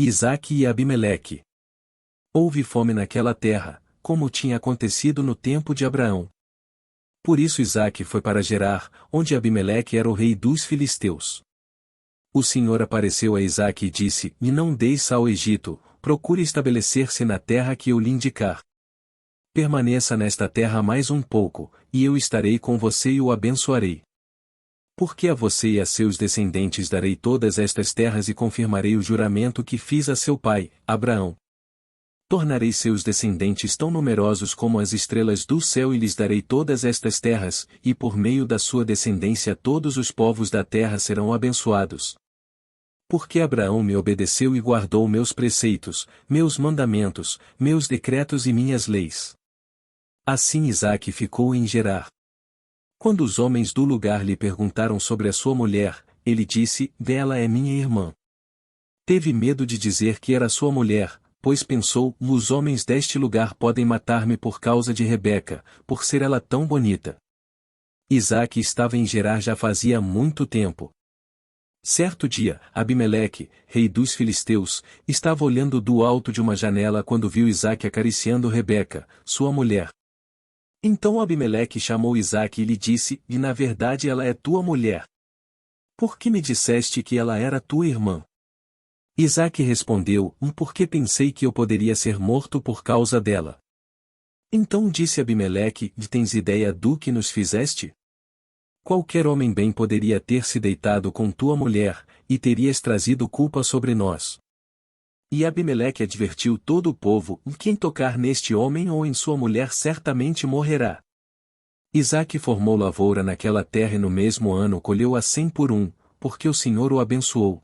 Isaque e Abimeleque. Houve fome naquela terra, como tinha acontecido no tempo de Abraão. Por isso Isaque foi para Gerar, onde Abimeleque era o rei dos filisteus. O Senhor apareceu a Isaque e disse: E não desça ao Egito, procure estabelecer-se na terra que eu lhe indicar. Permaneça nesta terra mais um pouco, e eu estarei com você e o abençoarei. Porque a você e a seus descendentes darei todas estas terras e confirmarei o juramento que fiz a seu pai, Abraão. Tornarei seus descendentes tão numerosos como as estrelas do céu e lhes darei todas estas terras, e por meio da sua descendência todos os povos da terra serão abençoados. Porque Abraão me obedeceu e guardou meus preceitos, meus mandamentos, meus decretos e minhas leis. Assim Isaque ficou em Gerar. Quando os homens do lugar lhe perguntaram sobre a sua mulher, ele disse: Ela é minha irmã. Teve medo de dizer que era sua mulher, pois pensou: os homens deste lugar podem matar-me por causa de Rebeca, por ser ela tão bonita. Isaque estava em Gerar já fazia muito tempo. Certo dia, Abimeleque, rei dos filisteus, estava olhando do alto de uma janela quando viu Isaque acariciando Rebeca, sua mulher. Então Abimeleque chamou Isaque e lhe disse: E na verdade ela é tua mulher. Por que me disseste que ela era tua irmã? Isaque respondeu: Porque pensei que eu poderia ser morto por causa dela. Então disse Abimeleque: Tens ideia do que nos fizeste? Qualquer homem bem poderia ter se deitado com tua mulher, e terias trazido culpa sobre nós. E Abimeleque advertiu todo o povo: Quem tocar neste homem ou em sua mulher certamente morrerá. Isaque formou lavoura naquela terra e no mesmo ano colheu a 100 por um, porque o Senhor o abençoou.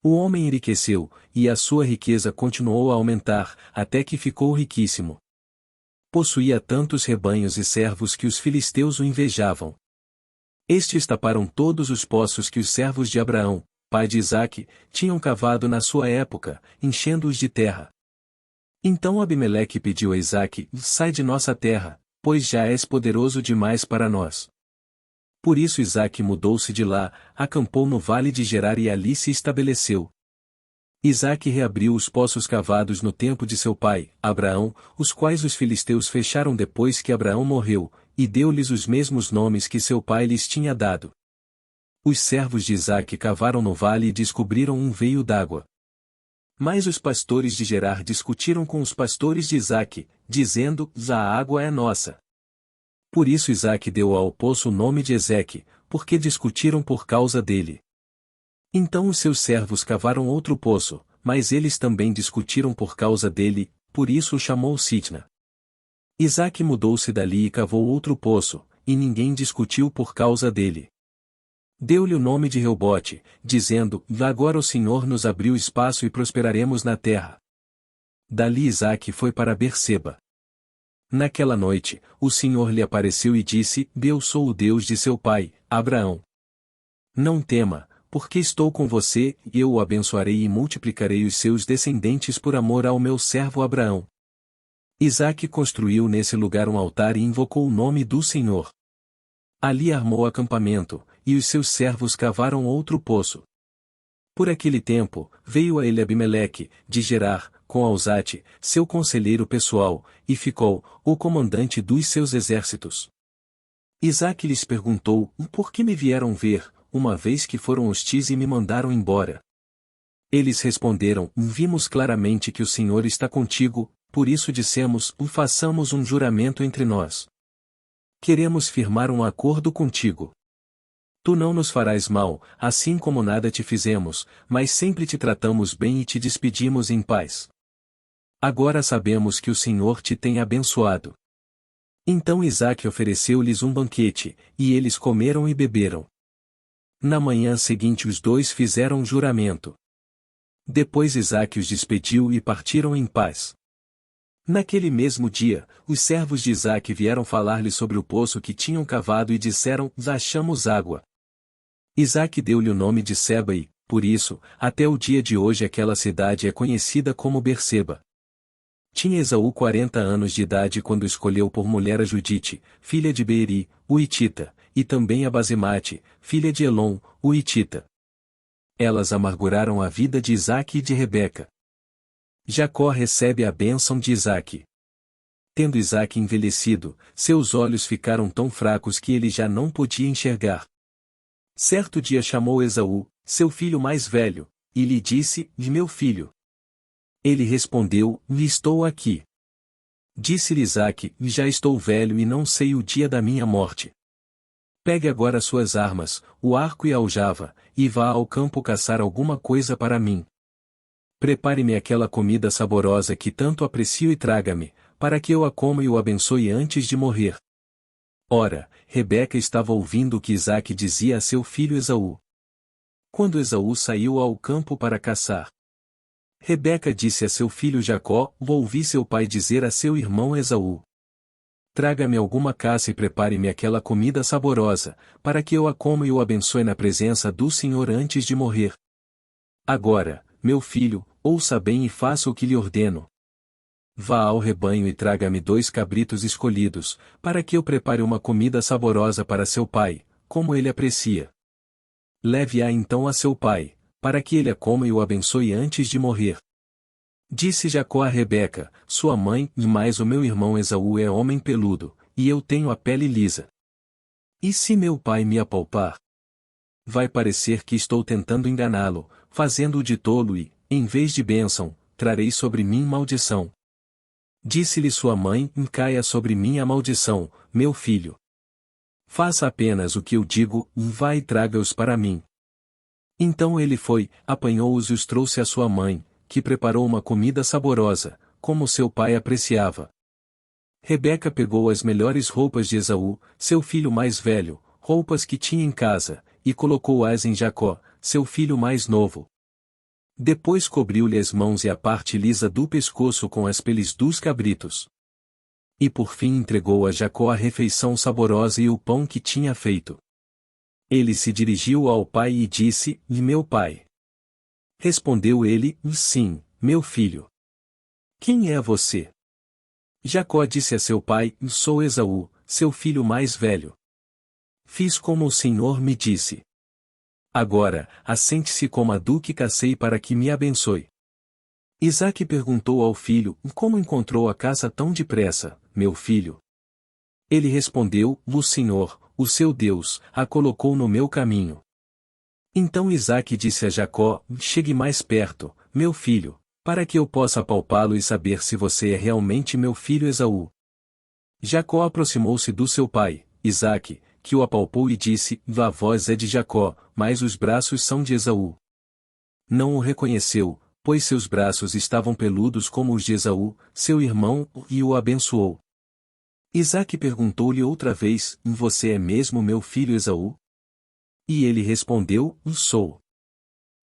O homem enriqueceu, e a sua riqueza continuou a aumentar, até que ficou riquíssimo. Possuía tantos rebanhos e servos que os filisteus o invejavam. Estes taparam todos os poços que os servos de Abraão, pai de Isaque, tinham cavado na sua época, enchendo-os de terra. Então Abimeleque pediu a Isaque: Sai de nossa terra, pois já és poderoso demais para nós. Por isso Isaque mudou-se de lá, acampou no vale de Gerar e ali se estabeleceu. Isaque reabriu os poços cavados no tempo de seu pai, Abraão, os quais os filisteus fecharam depois que Abraão morreu, e deu-lhes os mesmos nomes que seu pai lhes tinha dado. Os servos de Isaque cavaram no vale e descobriram um veio d'água. Mas os pastores de Gerar discutiram com os pastores de Isaque, dizendo: A água é nossa. Por isso Isaque deu ao poço o nome de Ezeque, porque discutiram por causa dele. Então os seus servos cavaram outro poço, mas eles também discutiram por causa dele, por isso o chamou Sitna. Isaque mudou-se dali e cavou outro poço, e ninguém discutiu por causa dele. Deu-lhe o nome de Reobote, dizendo: Agora o Senhor nos abriu espaço e prosperaremos na terra. Dali Isaque foi para Berseba. Naquela noite, o Senhor lhe apareceu e disse: Eu sou o Deus de seu pai, Abraão. Não tema, porque estou com você, e eu o abençoarei e multiplicarei os seus descendentes por amor ao meu servo Abraão. Isaque construiu nesse lugar um altar e invocou o nome do Senhor. Ali armou acampamento, e os seus servos cavaram outro poço. Por aquele tempo, veio a ele Abimeleque, de Gerar, com Alzate, seu conselheiro pessoal, e ficou, o comandante dos seus exércitos. Isaque lhes perguntou: Por que me vieram ver, uma vez que foram hostis e me mandaram embora? Eles responderam: Vimos claramente que o Senhor está contigo, por isso dissemos: Façamos um juramento entre nós. Queremos firmar um acordo contigo. Tu não nos farás mal, assim como nada te fizemos, mas sempre te tratamos bem e te despedimos em paz. Agora sabemos que o Senhor te tem abençoado. Então Isaque ofereceu-lhes um banquete, e eles comeram e beberam. Na manhã seguinte os dois fizeram um juramento. Depois Isaque os despediu e partiram em paz. Naquele mesmo dia, os servos de Isaque vieram falar-lhe sobre o poço que tinham cavado e disseram: Achamos água. Isaque deu-lhe o nome de Seba e, por isso, até o dia de hoje aquela cidade é conhecida como Berseba. Tinha Esaú 40 anos de idade quando escolheu por mulher a Judite, filha de Beeri, o Hitita, e também a Basemate, filha de Elon, o Hitita. Elas amarguraram a vida de Isaque e de Rebeca. Jacó recebe a bênção de Isaque. Tendo Isaque envelhecido, seus olhos ficaram tão fracos que ele já não podia enxergar. Certo dia chamou Esaú, seu filho mais velho, e lhe disse: Meu filho. Ele respondeu: Estou aqui. Disse-lhe Isaque: Já estou velho e não sei o dia da minha morte. Pegue agora suas armas, o arco e a aljava, e vá ao campo caçar alguma coisa para mim. Prepare-me aquela comida saborosa que tanto aprecio e traga-me, para que eu a coma e o abençoe antes de morrer. Ora, Rebeca estava ouvindo o que Isaque dizia a seu filho Esaú. Quando Esaú saiu ao campo para caçar, Rebeca disse a seu filho Jacó: Ouvi seu pai dizer a seu irmão Esaú: Traga-me alguma caça e prepare-me aquela comida saborosa, para que eu a coma e o abençoe na presença do Senhor antes de morrer. Agora, meu filho, ouça bem e faça o que lhe ordeno. Vá ao rebanho e traga-me 2 cabritos escolhidos, para que eu prepare uma comida saborosa para seu pai, como ele aprecia. Leve-a então a seu pai, para que ele a coma e o abençoe antes de morrer. Disse Jacó a Rebeca, sua mãe: E mais o meu irmão Esaú é homem peludo, e eu tenho a pele lisa. E se meu pai me apalpar? Vai parecer que estou tentando enganá-lo, fazendo-o de tolo e, em vez de bênção, trarei sobre mim maldição. Disse-lhe sua mãe: Caia sobre mim a maldição, meu filho. Faça apenas o que eu digo, vá e traga-os para mim. Então ele foi, apanhou-os e os trouxe à sua mãe, que preparou uma comida saborosa, como seu pai apreciava. Rebeca pegou as melhores roupas de Esaú, seu filho mais velho, roupas que tinha em casa, e colocou-as em Jacó, seu filho mais novo. Depois cobriu-lhe as mãos e a parte lisa do pescoço com as peles dos cabritos. E por fim entregou a Jacó a refeição saborosa e o pão que tinha feito. Ele se dirigiu ao pai e disse: Meu pai. Respondeu ele: Sim, meu filho. Quem é você? Jacó disse a seu pai: Sou Esaú, seu filho mais velho. Fiz como o Senhor me disse. Agora, assente-se como a do que cacei para que me abençoe. Isaque perguntou ao filho: Como encontrou a caça tão depressa, meu filho? Ele respondeu: O Senhor, o seu Deus, a colocou no meu caminho. Então Isaque disse a Jacó: Chegue mais perto, meu filho, para que eu possa apalpá-lo e saber se você é realmente meu filho Esaú. Jacó aproximou-se do seu pai, Isaque, que o apalpou e disse: A voz é de Jacó, mas os braços são de Esaú. Não o reconheceu, pois seus braços estavam peludos como os de Esaú, seu irmão, e o abençoou. Isaque perguntou-lhe outra vez: Você é mesmo meu filho Esaú? E ele respondeu: Sou.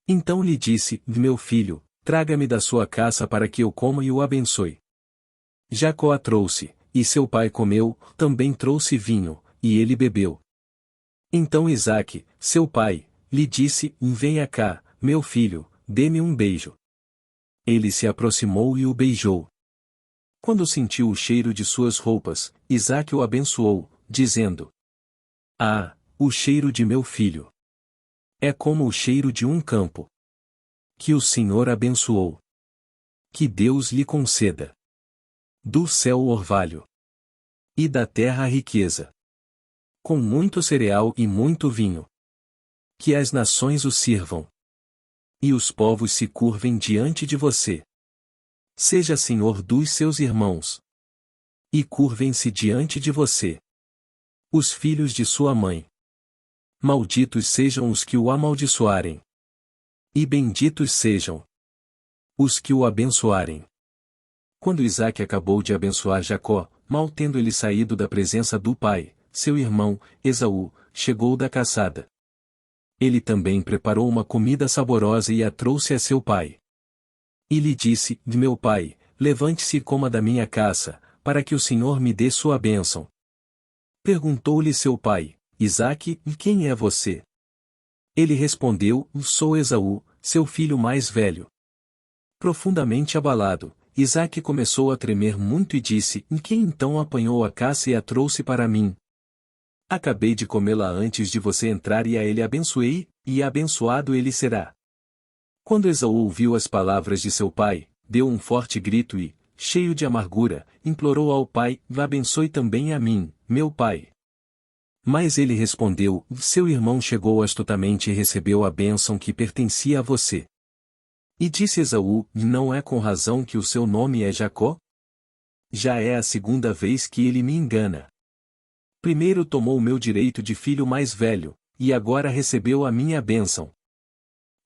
Então lhe disse: Meu filho, traga-me da sua caça para que eu coma e o abençoe. Jacó a trouxe, e seu pai comeu, também trouxe vinho, e ele bebeu. Então Isaque, seu pai, lhe disse: Venha cá, meu filho, dê-me um beijo. Ele se aproximou e o beijou. Quando sentiu o cheiro de suas roupas, Isaque o abençoou, dizendo: Ah, o cheiro de meu filho! É como o cheiro de um campo. Que o Senhor abençoou. Que Deus lhe conceda. Do céu o orvalho. E da terra a riqueza. Com muito cereal e muito vinho. Que as nações o sirvam. E os povos se curvem diante de você. Seja senhor dos seus irmãos. E curvem-se diante de você. Os filhos de sua mãe. Malditos sejam os que o amaldiçoarem. E benditos sejam os que o abençoarem. Quando Isaque acabou de abençoar Jacó, mal tendo ele saído da presença do pai, seu irmão, Esaú, chegou da caçada. Ele também preparou uma comida saborosa e a trouxe a seu pai. E lhe disse: Meu pai, levante-se e coma da minha caça, para que o Senhor me dê sua bênção. Perguntou-lhe seu pai: Isaque, quem é você? Ele respondeu: Sou Esaú, seu filho mais velho. Profundamente abalado, Isaque começou a tremer muito e disse: Quem então apanhou a caça e a trouxe para mim? Acabei de comê-la antes de você entrar e a ele abençoei, e abençoado ele será. Quando Esaú ouviu as palavras de seu pai, deu um forte grito e, cheio de amargura, implorou ao pai: abençoe também a mim, meu pai. Mas ele respondeu: seu irmão chegou astutamente e recebeu a bênção que pertencia a você. E disse Esaú: não é com razão que o seu nome é Jacó? Já é a segunda vez que ele me engana. Primeiro tomou o meu direito de filho mais velho, e agora recebeu a minha bênção.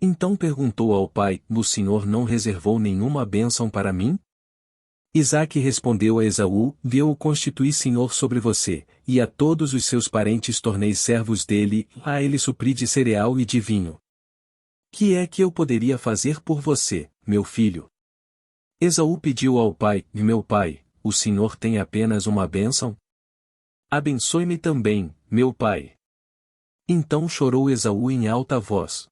Então perguntou ao pai: o senhor não reservou nenhuma bênção para mim? Isaque respondeu a Esaú: eu o constituí senhor sobre você, e a todos os seus parentes tornei servos dele, a ele supri de cereal e de vinho. Que é que eu poderia fazer por você, meu filho? Esaú pediu ao pai: meu pai, o senhor tem apenas uma bênção? Abençoe-me também, meu pai. Então chorou Esaú em alta voz.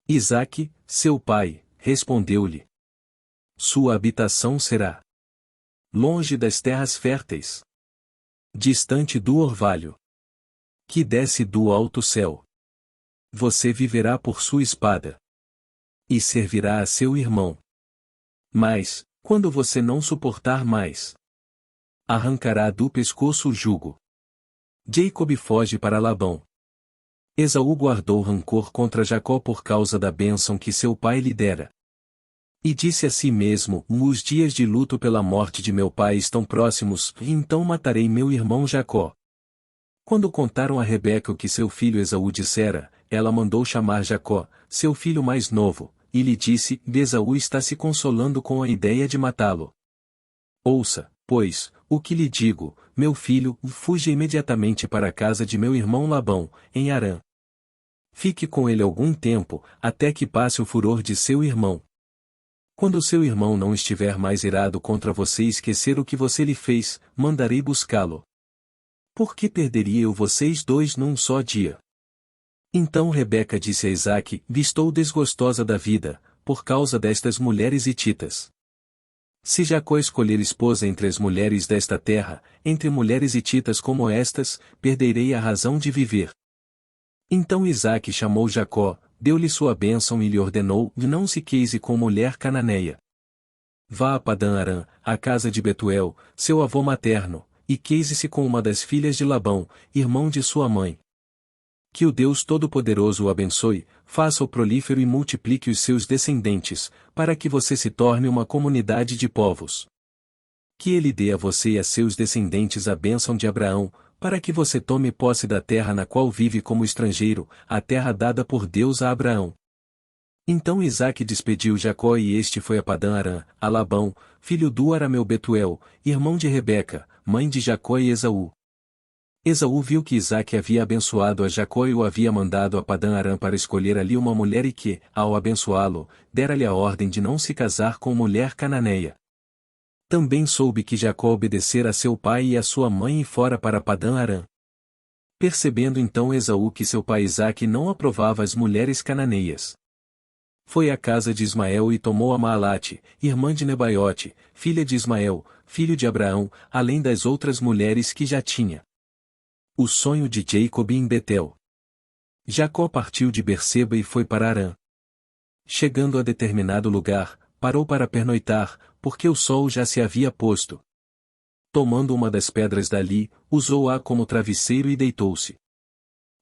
Isaque, seu pai, respondeu-lhe: sua habitação será longe das terras férteis, distante do orvalho que desce do alto céu. Você viverá por sua espada e servirá a seu irmão. Mas, quando você não suportar mais, arrancará do pescoço o jugo. Jacob foge para Labão. Esaú guardou rancor contra Jacó por causa da bênção que seu pai lhe dera. E disse a si mesmo: os dias de luto pela morte de meu pai estão próximos, e então matarei meu irmão Jacó. Quando contaram a Rebeca o que seu filho Esaú dissera, ela mandou chamar Jacó, seu filho mais novo, e lhe disse: Esaú está se consolando com a ideia de matá-lo. Ouça, pois, o que lhe digo, meu filho, fuja imediatamente para a casa de meu irmão Labão, em Harã. Fique com ele algum tempo, até que passe o furor de seu irmão. Quando seu irmão não estiver mais irado contra você e esquecer o que você lhe fez, mandarei buscá-lo. Por que perderia eu vocês dois num só dia? Então Rebeca disse a Isaque: estou desgostosa da vida, por causa destas mulheres hititas. Se Jacó escolher esposa entre as mulheres desta terra, entre mulheres hititas como estas, perderei a razão de viver. Então Isaque chamou Jacó, deu-lhe sua bênção e lhe ordenou: não se queise com mulher cananeia. Vá a Padã-Arã, à casa de Betuel, seu avô materno, e queise-se com uma das filhas de Labão, irmão de sua mãe. Que o Deus Todo-Poderoso o abençoe, faça-o prolífero e multiplique os seus descendentes, para que você se torne uma comunidade de povos. Que ele dê a você e a seus descendentes a bênção de Abraão, para que você tome posse da terra na qual vive como estrangeiro, a terra dada por Deus a Abraão. Então Isaque despediu Jacó e este foi a Padã-Arã, a Labão, filho do arameu Betuel, irmão de Rebeca, mãe de Jacó e Esaú. Esaú viu que Isaque havia abençoado a Jacó e o havia mandado a Padã-Arã para escolher ali uma mulher e que, ao abençoá-lo, dera-lhe a ordem de não se casar com mulher cananeia. Também soube que Jacó obedecera a seu pai e a sua mãe e fora para Padã-Arã. Percebendo então Esaú que seu pai Isaque não aprovava as mulheres cananeias, foi à casa de Ismael e tomou a Maalate, irmã de Nebaiote, filha de Ismael, filho de Abraão, além das outras mulheres que já tinha. O sonho de Jacob em Betel. Jacó partiu de Berseba e foi para Harã. Chegando a determinado lugar, parou para pernoitar, porque o sol já se havia posto. Tomando uma das pedras dali, usou-a como travesseiro e deitou-se.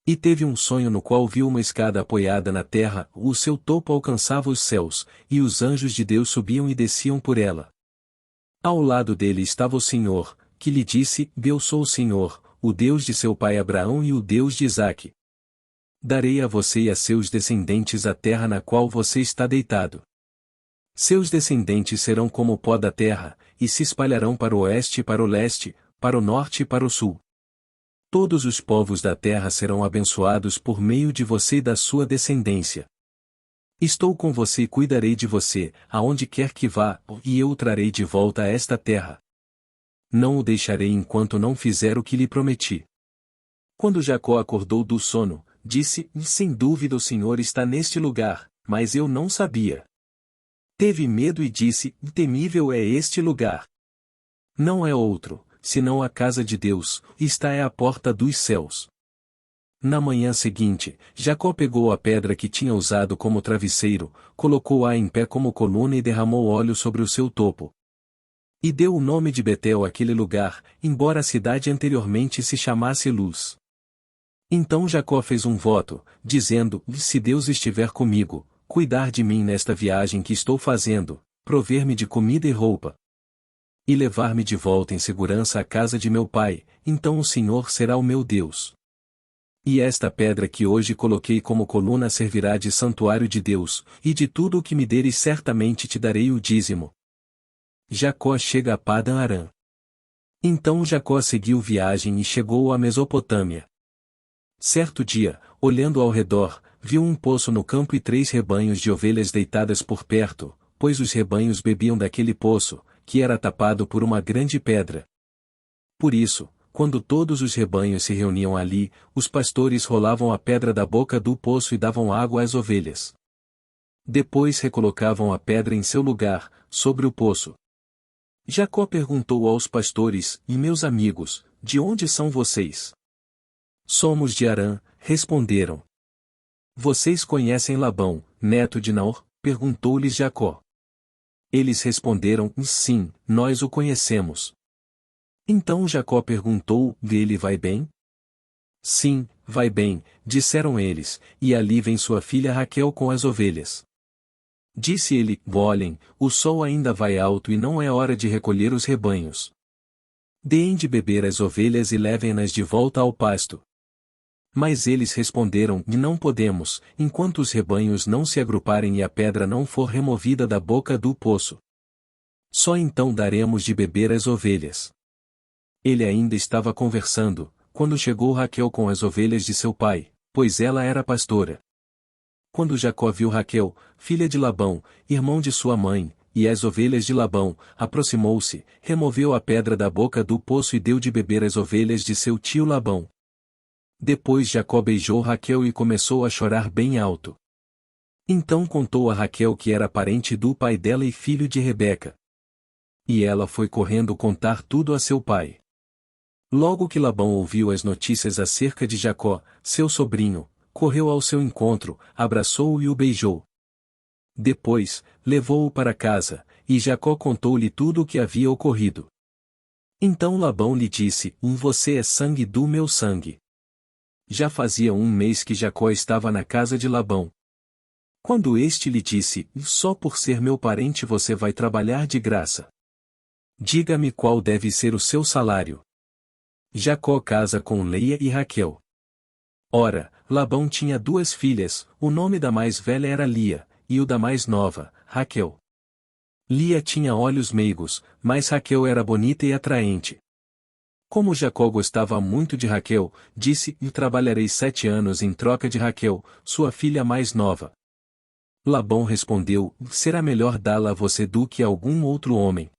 E teve um sonho no qual viu uma escada apoiada na terra, o seu topo alcançava os céus, e os anjos de Deus subiam e desciam por ela. Ao lado dele estava o Senhor, que lhe disse: eu sou o Senhor, o Deus de seu pai Abraão e o Deus de Isaque. Darei a você e a seus descendentes a terra na qual você está deitado. Seus descendentes serão como o pó da terra, e se espalharão para o oeste e para o leste, para o norte e para o sul. Todos os povos da terra serão abençoados por meio de você e da sua descendência. Estou com você e cuidarei de você, aonde quer que vá, e eu o trarei de volta a esta terra. Não o deixarei enquanto não fizer o que lhe prometi. Quando Jacó acordou do sono, disse: sem dúvida o Senhor está neste lugar, mas eu não sabia. Teve medo e disse: temível é este lugar. Não é outro, senão a casa de Deus, está é a porta dos céus. Na manhã seguinte, Jacó pegou a pedra que tinha usado como travesseiro, colocou-a em pé como coluna e derramou óleo sobre o seu topo. E deu o nome de Betel àquele lugar, embora a cidade anteriormente se chamasse Luz. Então Jacó fez um voto, dizendo: se Deus estiver comigo, cuidar de mim nesta viagem que estou fazendo, prover-me de comida e roupa, e levar-me de volta em segurança à casa de meu pai, então o Senhor será o meu Deus. E esta pedra que hoje coloquei como coluna servirá de santuário de Deus, e de tudo o que me deres certamente te darei o dízimo. Jacó chega a Padã-Arã. Então Jacó seguiu viagem e chegou à Mesopotâmia. Certo dia, olhando ao redor, viu um poço no campo e 3 rebanhos de ovelhas deitadas por perto, pois os rebanhos bebiam daquele poço, que era tapado por uma grande pedra. Por isso, quando todos os rebanhos se reuniam ali, os pastores rolavam a pedra da boca do poço e davam água às ovelhas. Depois recolocavam a pedra em seu lugar, sobre o poço. Jacó perguntou aos pastores: e meus amigos, de onde são vocês? Somos de Harã, responderam. Vocês conhecem Labão, neto de Naor? Perguntou-lhes Jacó. Eles responderam: sim, nós o conhecemos. Então Jacó perguntou: ele vai bem? Sim, vai bem, disseram eles, e ali vem sua filha Raquel com as ovelhas. Disse ele: olhem, o sol ainda vai alto e não é hora de recolher os rebanhos. Deem de beber as ovelhas e levem-nas de volta ao pasto. Mas eles responderam: não podemos, enquanto os rebanhos não se agruparem e a pedra não for removida da boca do poço. Só então daremos de beber as ovelhas. Ele ainda estava conversando, quando chegou Raquel com as ovelhas de seu pai, pois ela era pastora. Quando Jacó viu Raquel, filha de Labão, irmão de sua mãe, e as ovelhas de Labão, aproximou-se, removeu a pedra da boca do poço e deu de beber às ovelhas de seu tio Labão. Depois Jacó beijou Raquel e começou a chorar bem alto. Então contou a Raquel que era parente do pai dela e filho de Rebeca. E ela foi correndo contar tudo a seu pai. Logo que Labão ouviu as notícias acerca de Jacó, seu sobrinho, correu ao seu encontro, abraçou-o e o beijou. Depois, levou-o para casa, e Jacó contou-lhe tudo o que havia ocorrido. Então Labão lhe disse: você é sangue do meu sangue. Já fazia 1 mês que Jacó estava na casa de Labão. Quando este lhe disse: só por ser meu parente você vai trabalhar de graça. Diga-me qual deve ser o seu salário. Jacó casa com Leia e Raquel. Ora, Labão tinha 2 filhas, o nome da mais velha era Lia, e o da mais nova, Raquel. Lia tinha olhos meigos, mas Raquel era bonita e atraente. Como Jacó gostava muito de Raquel, disse: trabalharei 7 anos em troca de Raquel, sua filha mais nova. Labão respondeu: será melhor dá-la a você do que a algum outro homem.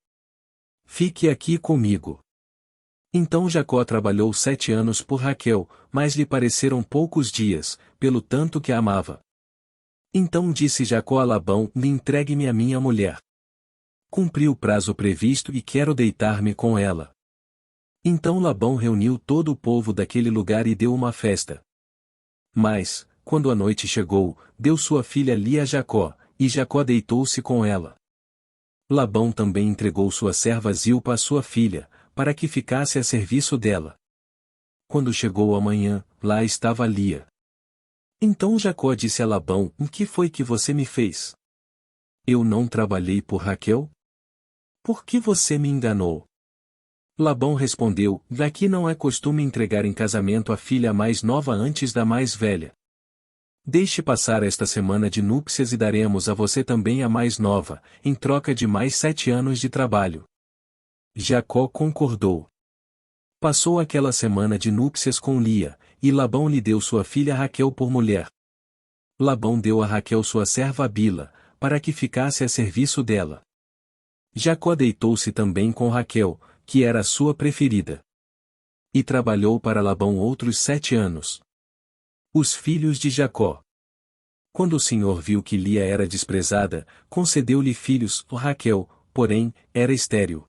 Fique aqui comigo. Então Jacó trabalhou 7 anos por Raquel, mas lhe pareceram poucos dias, pelo tanto que a amava. Então disse Jacó a Labão: entregue-me a minha mulher. Cumpri o prazo previsto e quero deitar-me com ela. Então Labão reuniu todo o povo daquele lugar e deu uma festa. Mas, quando a noite chegou, deu sua filha Lia a Jacó, e Jacó deitou-se com ela. Labão também entregou sua serva Zilpa a sua filha, para que ficasse a serviço dela. Quando chegou a manhã, lá estava Lia. Então Jacó disse a Labão: o que foi que você me fez? Eu não trabalhei por Raquel? Por que você me enganou? Labão respondeu: aqui não é costume entregar em casamento a filha mais nova antes da mais velha. Deixe passar esta semana de núpcias e daremos a você também a mais nova, em troca de mais 7 anos de trabalho. Jacó concordou. Passou aquela semana de núpcias com Lia, e Labão lhe deu sua filha Raquel por mulher. Labão deu a Raquel sua serva Bila, para que ficasse a serviço dela. Jacó deitou-se também com Raquel, que era a sua preferida. E trabalhou para Labão outros 7 anos. Os filhos de Jacó. Quando o Senhor viu que Lia era desprezada, concedeu-lhe filhos, Raquel, porém, era estéril.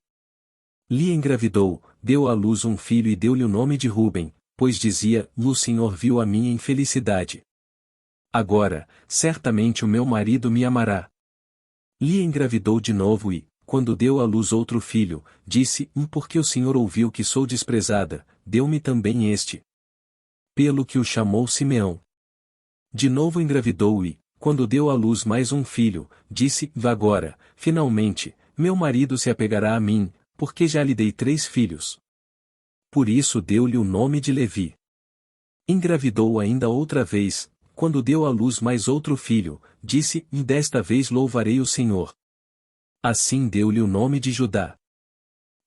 Lia engravidou, deu à luz um filho e deu-lhe o nome de Ruben, pois dizia: o Senhor viu a minha infelicidade. Agora, certamente o meu marido me amará. Lia engravidou de novo e, quando deu à luz outro filho, disse: porque o Senhor ouviu que sou desprezada, deu-me também este. Pelo que o chamou Simeão. De novo engravidou e, quando deu à luz mais um filho, disse: agora, finalmente, meu marido se apegará a mim, porque já lhe dei 3 filhos. Por isso deu-lhe o nome de Levi. Engravidou ainda outra vez, quando deu à luz mais outro filho, disse: desta vez louvarei o Senhor. Assim deu-lhe o nome de Judá.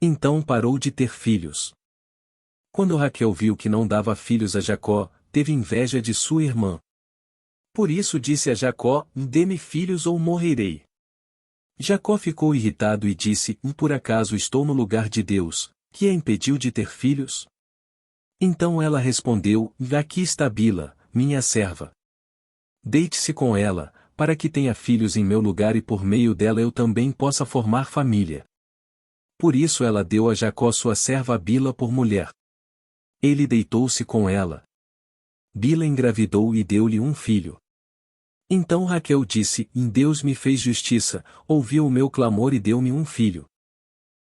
Então parou de ter filhos. Quando Raquel viu que não dava filhos a Jacó, teve inveja de sua irmã. Por isso disse a Jacó: dê-me filhos ou morrerei. Jacó ficou irritado e disse: por acaso estou no lugar de Deus, que a impediu de ter filhos? Então ela respondeu: aqui está Bila, minha serva. Deite-se com ela, para que tenha filhos em meu lugar e por meio dela eu também possa formar família. Por isso ela deu a Jacó sua serva Bila por mulher. Ele deitou-se com ela. Bila engravidou e deu-lhe um filho. Então Raquel disse: Deus me fez justiça, ouviu o meu clamor e deu-me um filho.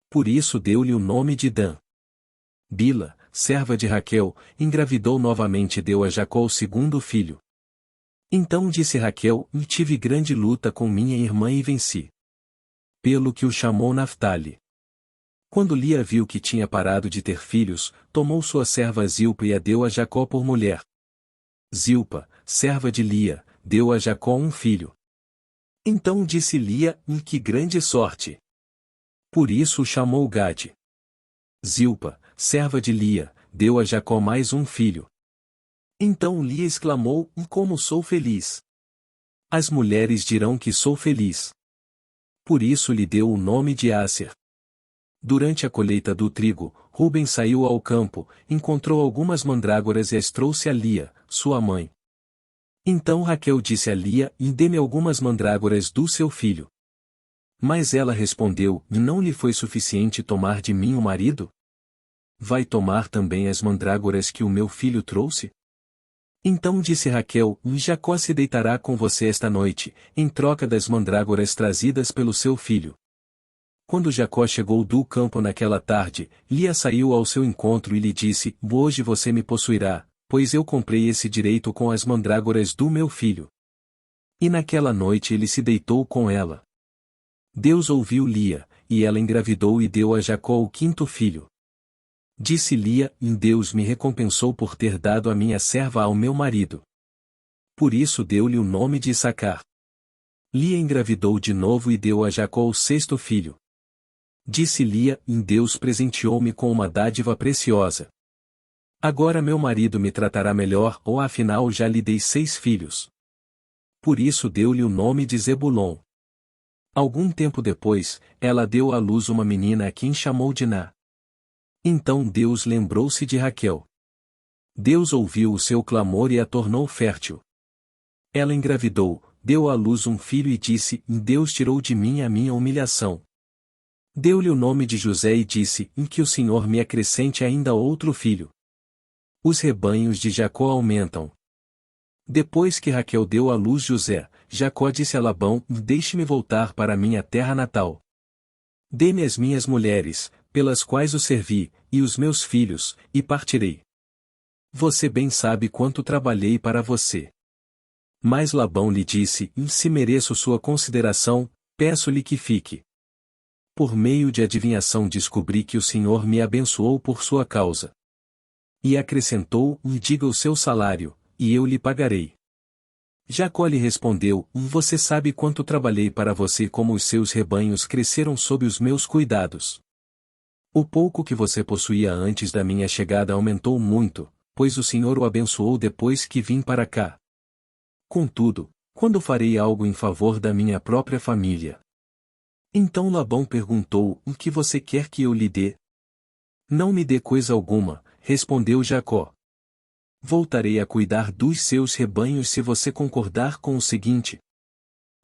Por isso deu-lhe o nome de Dan. Bila, serva de Raquel, engravidou novamente e deu a Jacó o segundo filho. Então disse Raquel: tive grande luta com minha irmã e venci. Pelo que o chamou Naftali. Quando Lia viu que tinha parado de ter filhos, tomou sua serva Zilpa e a deu a Jacó por mulher. Zilpa, serva de Lia, deu a Jacó um filho. Então disse Lia: que grande sorte! Por isso o chamou Gade. Zilpa, serva de Lia, deu a Jacó mais um filho. Então Lia exclamou: como sou feliz! As mulheres dirão que sou feliz. Por isso lhe deu o nome de Asser. Durante a colheita do trigo, Ruben saiu ao campo, encontrou algumas mandrágoras e as trouxe a Lia, sua mãe. Então Raquel disse a Lia: dê-me algumas mandrágoras do seu filho. Mas ela respondeu: não lhe foi suficiente tomar de mim o marido? Vai tomar também as mandrágoras que o meu filho trouxe? Então disse Raquel: Jacó se deitará com você esta noite, em troca das mandrágoras trazidas pelo seu filho. Quando Jacó chegou do campo naquela tarde, Lia saiu ao seu encontro e lhe disse: hoje você me possuirá, pois eu comprei esse direito com as mandrágoras do meu filho. E naquela noite ele se deitou com ela. Deus ouviu Lia, e ela engravidou e deu a Jacó o quinto filho. Disse Lia: Deus me recompensou por ter dado a minha serva ao meu marido. Por isso deu-lhe o nome de Issacar. Lia engravidou de novo e deu a Jacó o sexto filho. Disse Lia: Deus presenteou-me com uma dádiva preciosa. Agora meu marido me tratará melhor, ou afinal já lhe dei 6 filhos. Por isso deu-lhe o nome de Zebulon. Algum tempo depois, ela deu à luz uma menina a quem chamou Diná. Então Deus lembrou-se de Raquel. Deus ouviu o seu clamor e a tornou fértil. Ela engravidou, deu à luz um filho e disse: Deus tirou de mim a minha humilhação. Deu-lhe o nome de José e disse: que o Senhor me acrescente ainda outro filho. Os rebanhos de Jacó aumentam. Depois que Raquel deu à luz José, Jacó disse a Labão: deixe-me voltar para minha terra natal. Dê-me as minhas mulheres, pelas quais o servi, e os meus filhos, e partirei. Você bem sabe quanto trabalhei para você. Mas Labão lhe disse: se mereço sua consideração, peço-lhe que fique. Por meio de adivinhação descobri que o Senhor me abençoou por sua causa. E acrescentou: diga o seu salário, e eu lhe pagarei. Jacó lhe respondeu: você sabe quanto trabalhei para você, como os seus rebanhos cresceram sob os meus cuidados. O pouco que você possuía antes da minha chegada aumentou muito, pois o Senhor o abençoou depois que vim para cá. Contudo, quando farei algo em favor da minha própria família? Então Labão perguntou: o que você quer que eu lhe dê? Não me dê coisa alguma, respondeu Jacó. Voltarei a cuidar dos seus rebanhos se você concordar com o seguinte.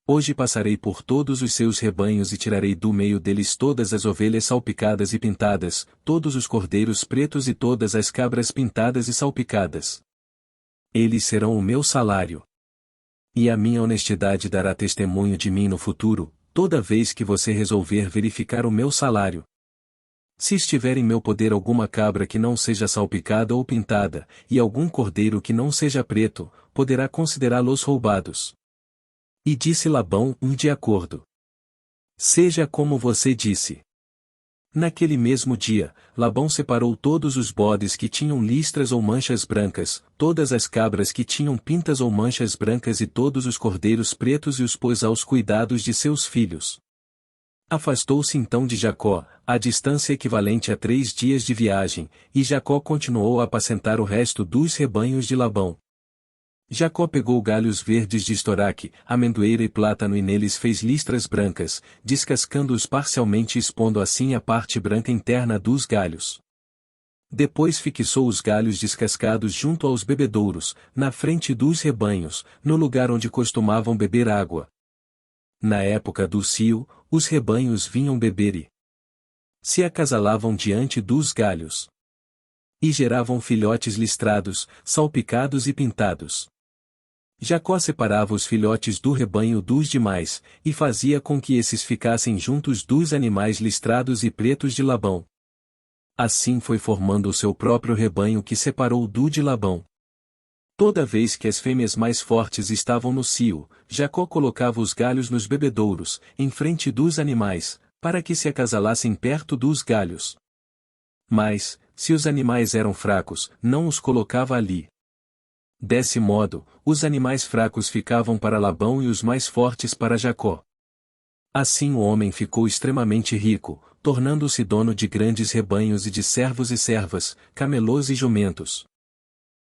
Hoje passarei por todos os seus rebanhos e tirarei do meio deles todas as ovelhas salpicadas e pintadas, todos os cordeiros pretos e todas as cabras pintadas e salpicadas. Eles serão o meu salário. E a minha honestidade dará testemunho de mim no futuro, toda vez que você resolver verificar o meu salário. Se estiver em meu poder alguma cabra que não seja salpicada ou pintada, e algum cordeiro que não seja preto, poderá considerá-los roubados. E disse Labão, de acordo. Seja como você disse. Naquele mesmo dia, Labão separou todos os bodes que tinham listras ou manchas brancas, todas as cabras que tinham pintas ou manchas brancas e todos os cordeiros pretos e os pôs aos cuidados de seus filhos. Afastou-se então de Jacó, a distância equivalente a 3 dias de viagem, e Jacó continuou a apacentar o resto dos rebanhos de Labão. Jacó pegou galhos verdes de estoraque, amendoeira e plátano e neles fez listras brancas, descascando-os parcialmente e expondo assim a parte branca interna dos galhos. Depois fixou os galhos descascados junto aos bebedouros, na frente dos rebanhos, no lugar onde costumavam beber água. Na época do cio, os rebanhos vinham beber e se acasalavam diante dos galhos. E geravam filhotes listrados, salpicados e pintados. Jacó separava os filhotes do rebanho dos demais, e fazia com que esses ficassem juntos dos animais listrados e pretos de Labão. Assim foi formando o seu próprio rebanho que separou do de Labão. Toda vez que as fêmeas mais fortes estavam no cio, Jacó colocava os galhos nos bebedouros, em frente dos animais, para que se acasalassem perto dos galhos. Mas, se os animais eram fracos, não os colocava ali. Desse modo, os animais fracos ficavam para Labão e os mais fortes para Jacó. Assim o homem ficou extremamente rico, tornando-se dono de grandes rebanhos e de servos e servas, camelôs e jumentos.